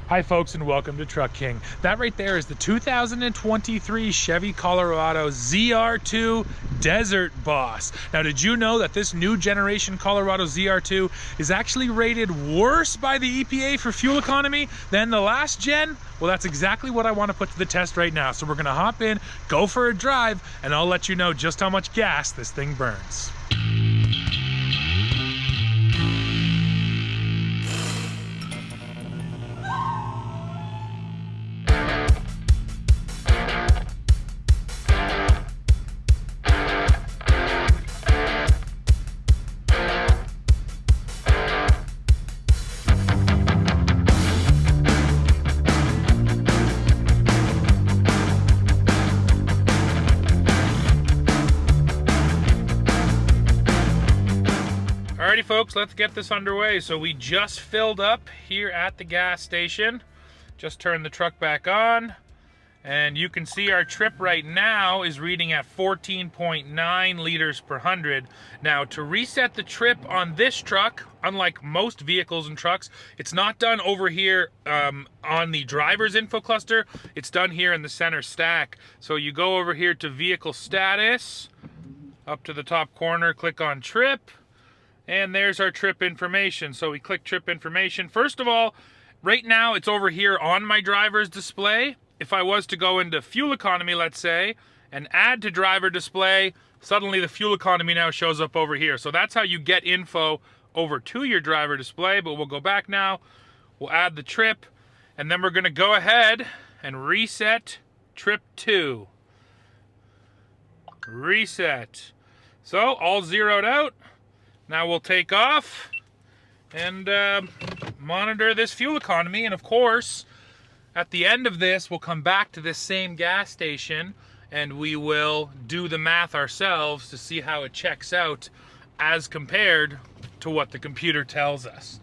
Hi folks, and welcome to Truck King. That right there is the 2023 Chevy Colorado ZR2 Desert Boss. Now, did you know that this new generation Colorado ZR2 is actually rated worse by the EPA for fuel economy than the last gen? Well, that's exactly what I want to put to the test right now. So we're gonna hop in, go for a drive, and I'll let you know just how much gas this thing burns. Alrighty folks, let's get this underway. So we just filled up here at the gas station. Just turned the truck back on. And you can see our trip right now is reading at 14.9 liters per 100. Now to reset the trip on this truck, unlike most vehicles and trucks, it's not done over here on the driver's info cluster. It's done here in the center stack. So you go over here to vehicle status, up to the top corner, click on trip. And there's our trip information. So we click trip information. First of all, right now it's over here on my driver's display. If I was to go into fuel economy, let's say, and add to driver display, suddenly the fuel economy now shows up over here. So that's how you get info over to your driver display. But we'll go back now. We'll add the trip. And then we're going to go ahead and reset trip 2. Reset. So all zeroed out. Now we'll take off and monitor this fuel economy. And of course, at the end of this, we'll come back to this same gas station and we will do the math ourselves to see how it checks out as compared to what the computer tells us.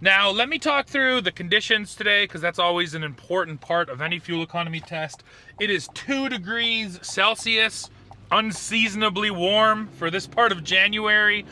Now, let me talk through the conditions today, because that's always an important part of any fuel economy test. It is 2 degrees Celsius, unseasonably warm for this part of January.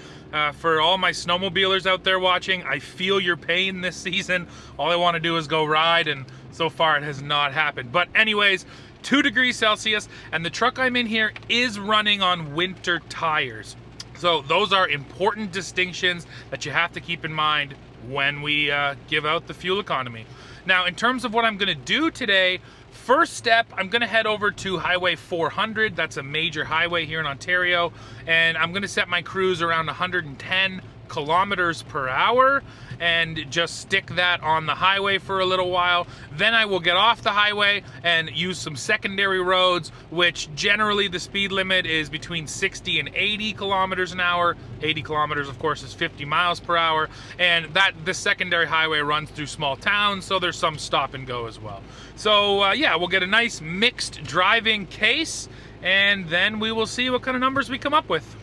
For all my snowmobilers out there watching, I feel your pain this season. All I want to do is go ride, and so far it has not happened. But anyways, 2 degrees Celsius, and the truck I'm in here is running on winter tires. So those are important distinctions that you have to keep in mind when we give out the fuel economy. Now, in terms of what I'm going to do today, first step, I'm going to head over to Highway 400. That's a major highway here in Ontario. And I'm going to set my cruise around 110 kilometers per hour and just stick that on the highway for a little while. Then I will get off the highway and use some secondary roads, which generally the speed limit is between 60 and 80 kilometers an hour. 80 kilometers, of course, is 50 miles per hour. And the secondary highway runs through small towns, so there's some stop and go as well. So yeah, we'll get a nice mixed driving case, and then we will see what kind of numbers we come up with.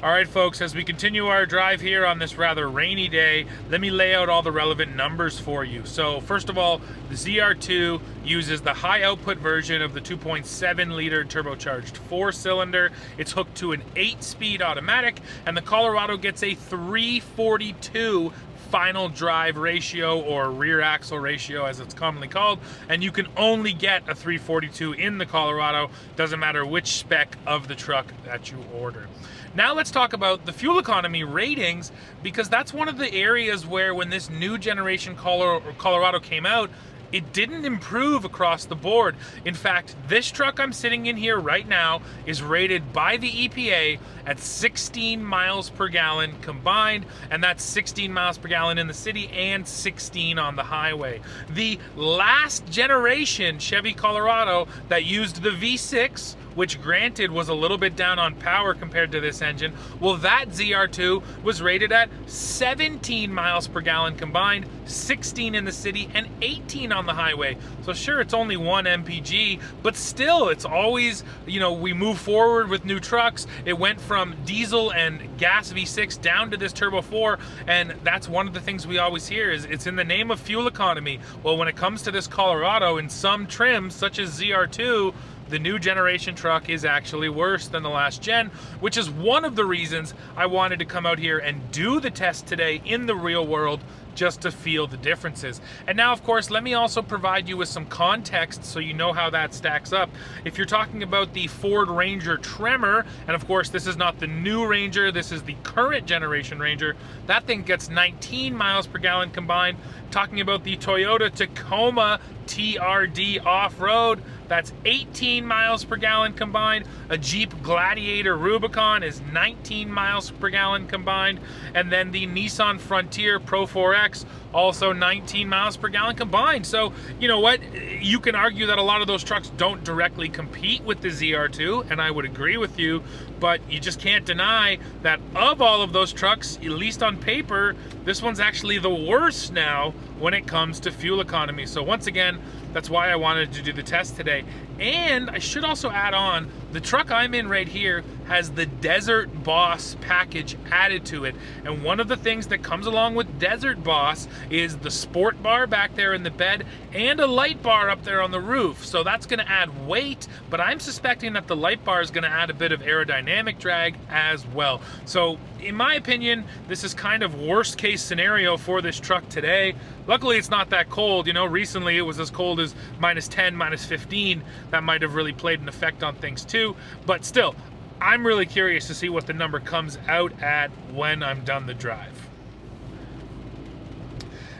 All right, folks, as we continue our drive here on this rather rainy day, let me lay out all the relevant numbers for you. So first of all, the ZR2 uses the high output version of the 2.7 liter turbocharged 4-cylinder. It's hooked to an 8-speed automatic, and the Colorado gets a 342 final drive ratio, or rear axle ratio as it's commonly called, and you can only get a 342 in the Colorado. Doesn't matter which spec of the truck that you order. Now let's talk about the fuel economy ratings, because that's one of the areas where when this new generation Colorado came out, it didn't improve across the board. In fact, this truck I'm sitting in here right now is rated by the EPA at 16 miles per gallon combined, and that's 16 miles per gallon in the city and 16 on the highway. The last generation Chevy Colorado that used the V6, which granted was a little bit down on power compared to this engine, well, that ZR2 was rated at 17 miles per gallon combined, 16 in the city and 18 on the highway. So sure, it's only 1 MPG, but still, it's always, you know, we move forward with new trucks. It went from diesel and gas V6 down to this Turbo 4, and that's one of the things we always hear is it's in the name of fuel economy. Well, when it comes to this Colorado, in some trims, such as ZR2, the new generation truck is actually worse than the last gen, which is one of the reasons I wanted to come out here and do the test today in the real world, just to feel the differences. And now, of course, let me also provide you with some context so you know how that stacks up. If you're talking about the Ford Ranger Tremor, and of course this is not the new Ranger, this is the current generation Ranger, that thing gets 19 miles per gallon combined. Talking about the Toyota Tacoma TRD off-road, that's 18 miles per gallon combined. A Jeep Gladiator Rubicon is 19 miles per gallon combined. And then the Nissan Frontier Pro 4X, also 19 miles per gallon combined. So, you know what? You can argue that a lot of those trucks don't directly compete with the ZR2, and I would agree with you, but you just can't deny that of all of those trucks, at least on paper, this one's actually the worst now when it comes to fuel economy. So once again, that's why I wanted to do the test today. And I should also add on, the truck I'm in right here has the Desert Boss package added to it. And one of the things that comes along with Desert Boss is the sport bar back there in the bed and a light bar up there on the roof. So that's gonna add weight, but I'm suspecting that the light bar is gonna add a bit of aerodynamic drag as well. So in my opinion, this is kind of worst case scenario for this truck today. Luckily, it's not that cold. You know, recently it was as cold as -10, -15. That might have really played an effect on things too. But still, I'm really curious to see what the number comes out at when I'm done the drive.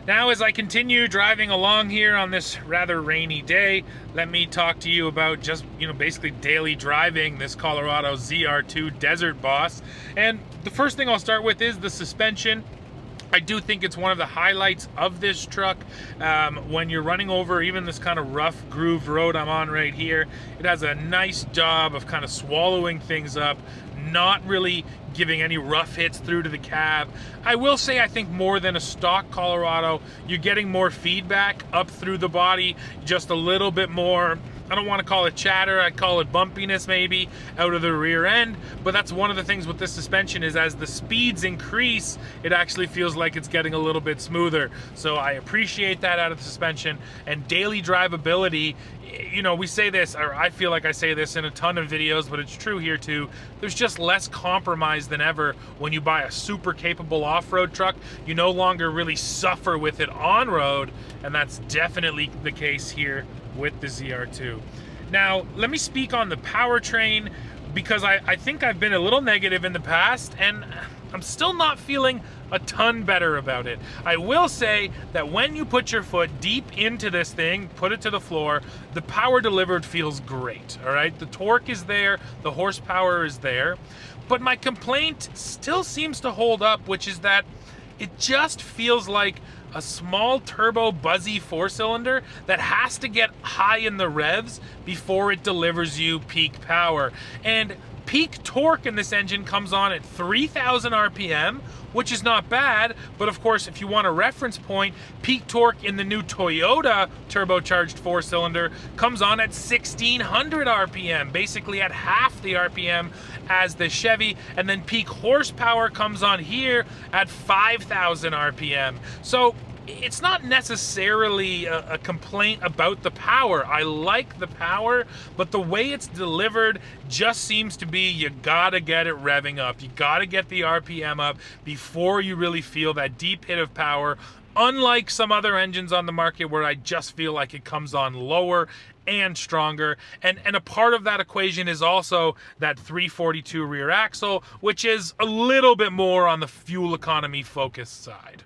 Now, as I continue driving along here on this rather rainy day, let me talk to you about just, basically daily driving this Colorado ZR2 Desert Boss. And the first thing I'll start with is the suspension. I do think it's one of the highlights of this truck. When you're running over even this kind of rough grooved road I'm on right here, it has a nice job of kind of swallowing things up, not really giving any rough hits through to the cab. I will say, I think more than a stock Colorado, you're getting more feedback up through the body, just a little bit more, I don't want to call it chatter, I'd call it bumpiness maybe, out of the rear end. But that's one of the things with this suspension, is as the speeds increase, it actually feels like it's getting a little bit smoother. So I appreciate that out of the suspension. And daily drivability, we say this, or I feel like I say this in a ton of videos, but it's true here too. There's just less compromise than ever when you buy a super capable off-road truck. You no longer really suffer with it on-road, and that's definitely the case here with the ZR2. Now, let me speak on the powertrain, because I think I've been a little negative in the past, and I'm still not feeling a ton better about it. I will say that when you put your foot deep into this thing, put it to the floor, the power delivered feels great, all right? The torque is there, the horsepower is there, but my complaint still seems to hold up, which is that it just feels like a small turbo buzzy 4-cylinder that has to get high in the revs before it delivers you peak power. And peak torque in this engine comes on at 3,000 RPM, which is not bad, but of course, if you want a reference point, peak torque in the new Toyota turbocharged 4-cylinder comes on at 1,600 RPM, basically at half the RPM as the Chevy, and then peak horsepower comes on here at 5,000 RPM. So it's not necessarily a complaint about the power. I like the power, but the way it's delivered just seems to be, you gotta get it revving up. You gotta get the RPM up before you really feel that deep hit of power. Unlike some other engines on the market where I just feel like it comes on lower and stronger. And a part of that equation is also that 342 rear axle, which is a little bit more on the fuel economy focused side.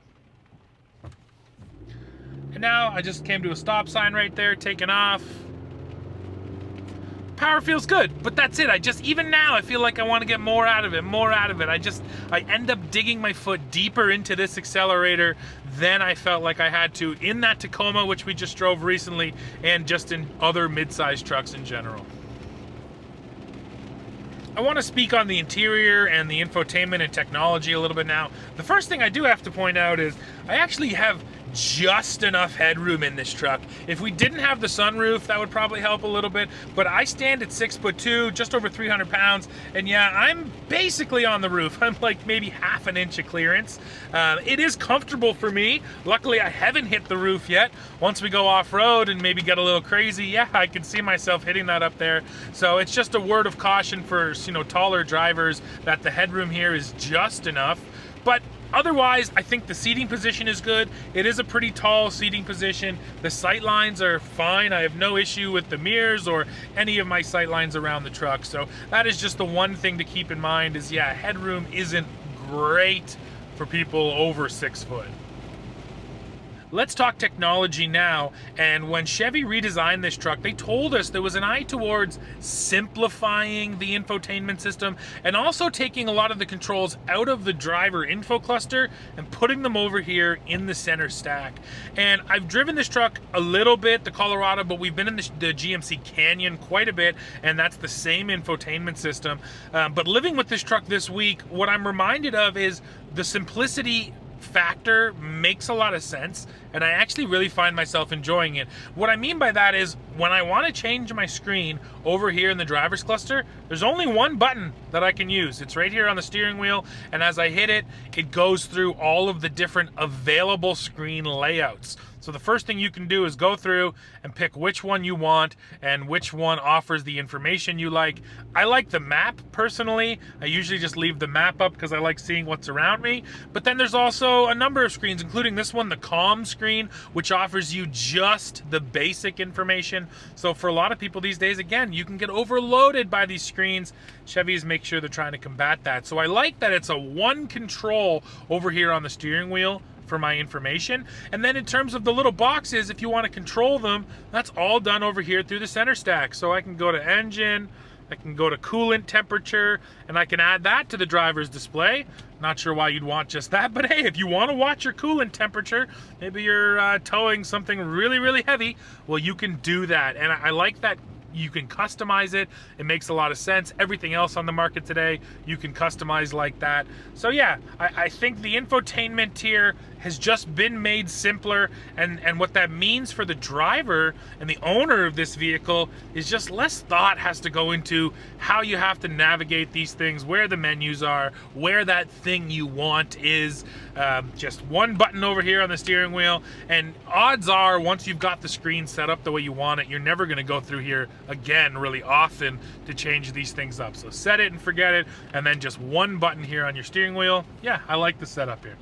And now I just came to a stop sign right there, taking off. Power feels good, but that's it. Even now, I feel like I want to get more out of it, I end up digging my foot deeper into this accelerator than I felt like I had to in that Tacoma, which we just drove recently, and just in other mid-size trucks in general. I want to speak on the interior and the infotainment and technology a little bit now. The first thing I do have to point out is I actually have just enough headroom in this truck. If we didn't have the sunroof, that would probably help a little bit, but I stand at 6'2", just over 300 pounds, and yeah, I'm basically on the roof. I'm like maybe half an inch of clearance. It is comfortable for me. Luckily, I haven't hit the roof yet. Once we go off-road and maybe get a little crazy, yeah, I can see myself hitting that up there. So it's just a word of caution for, taller drivers, that the headroom here is just enough. But Otherwise, I think the seating position is good. It is a pretty tall seating position. The sight lines are fine. I have no issue with the mirrors or any of my sight lines around the truck. So that is just the one thing to keep in mind is, yeah, headroom isn't great for people over 6 foot. Let's talk technology now. And when Chevy redesigned this truck, they told us there was an eye towards simplifying the infotainment system and also taking a lot of the controls out of the driver info cluster and putting them over here in the center stack. And I've driven this truck a little bit, the Colorado, but we've been in the GMC Canyon quite a bit, and that's the same infotainment system. But living with this truck this week, what I'm reminded of is the simplicity factor makes a lot of sense, and I actually really find myself enjoying it. What I mean by that is when I want to change my screen over here in the driver's cluster, there's only one button that I can use. It's right here on the steering wheel, and as I hit it, it goes through all of the different available screen layouts. So the first thing you can do is go through and pick which one you want and which one offers the information you like. I like the map personally. I usually just leave the map up because I like seeing what's around me. But then there's also a number of screens, including this one, the comm screen, which offers you just the basic information. So for a lot of people these days, again, you can get overloaded by these screens. Chevys make sure they're trying to combat that. So I like that it's a one control over here on the steering wheel for my information. And then in terms of the little boxes, if you want to control them, that's all done over here through the center stack. So I can go to engine, I can go to coolant temperature, and I can add that to the driver's display. Not sure why you'd want just that, but hey, if you want to watch your coolant temperature, maybe you're towing something really, really heavy, well, you can do that. And I like that you can customize it. It makes a lot of sense. Everything else on the market today, you can customize like that. So yeah, I think the infotainment here has just been made simpler, and what that means for the driver and the owner of this vehicle is just less thought has to go into how you have to navigate these things, where the menus are, where that thing you want is. Just one button over here on the steering wheel, and odds are once you've got the screen set up the way you want it, you're never going to go through here again really often to change these things up. So set it and forget it, and then just one button here on your steering wheel. Yeah, I like the setup here.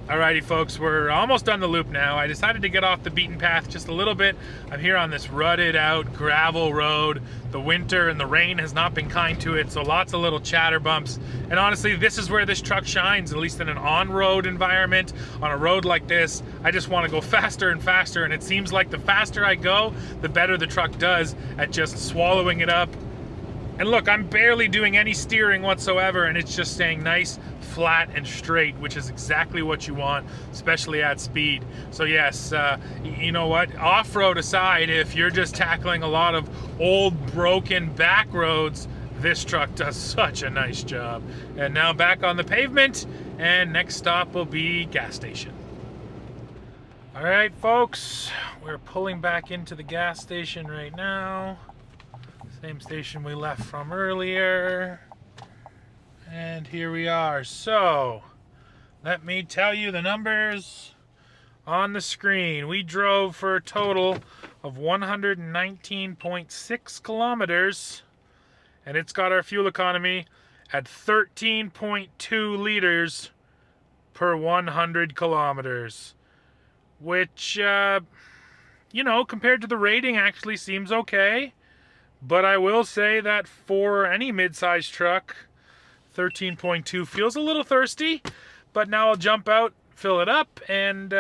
Alrighty folks, we're almost on the loop now. I decided to get off the beaten path just a little bit. I'm here on this rutted out gravel road. The winter and the rain has not been kind to it, so lots of little chatter bumps. And honestly, this is where this truck shines, at least in an on-road environment. On a road like this, I just want to go faster and faster, and it seems like the faster I go, the better the truck does at just swallowing it up. And look, I'm barely doing any steering whatsoever, and it's just staying nice, flat, and straight, which is exactly what you want, especially at speed. So yes, you know what, off-road aside, if you're just tackling a lot of old, broken back roads, this truck does such a nice job. And now back on the pavement, and next stop will be gas station. All right, folks, we're pulling back into the gas station right now. Same station we left from earlier. And here we are. So, let me tell you the numbers on the screen. We drove for a total of 119.6 kilometers, and it's got our fuel economy at 13.2 liters per 100 kilometers, which, you know, compared to the rating actually seems okay. But I will say that for any mid-sized truck, 13.2 feels a little thirsty. But now I'll jump out, fill it up, and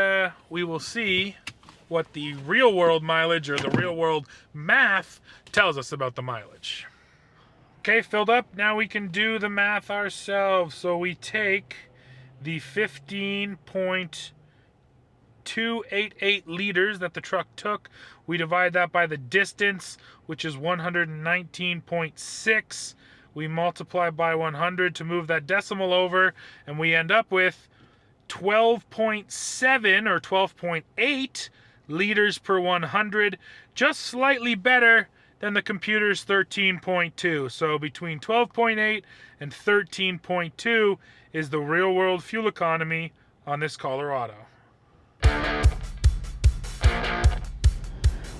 we will see what the real-world mileage or the real-world math tells us about the mileage. Okay, filled up. Now we can do the math ourselves. So we take the 15.288 liters that the truck took. We divide that by the distance, which is 119.6. We multiply by 100 to move that decimal over, and we end up with 12.7 or 12.8 liters per 100, just slightly better than the computer's 13.2. So between 12.8 and 13.2 is the real-world fuel economy on this Colorado.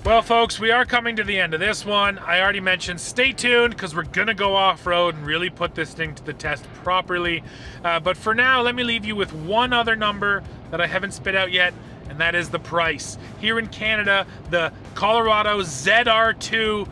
Well, folks, we are coming to the end of this one. I already mentioned stay tuned because we're going to go off-road and really put this thing to the test properly. But for now, let me leave you with one other number that I haven't spit out yet, and that is the price. Here in Canada, the Colorado ZR2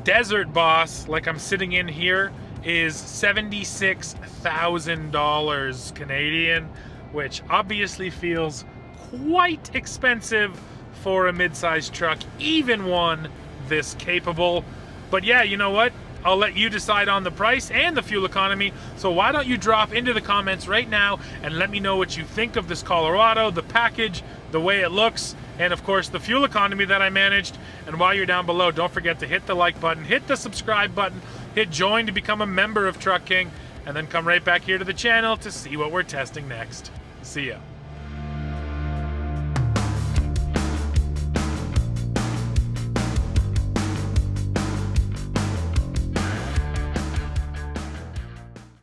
Desert Boss, like I'm sitting in here, is $76,000 Canadian, which obviously feels quite expensive for a mid-sized truck, even one this capable. But yeah, you know what? I'll let you decide on the price and the fuel economy. So why don't you drop into the comments right now and let me know what you think of this Colorado, the package, the way it looks, and of course the fuel economy that I managed. And while you're down below, don't forget to hit the like button, hit the subscribe button, hit join to become a member of Truck King, and then come right back here to the channel to see what we're testing next. See ya.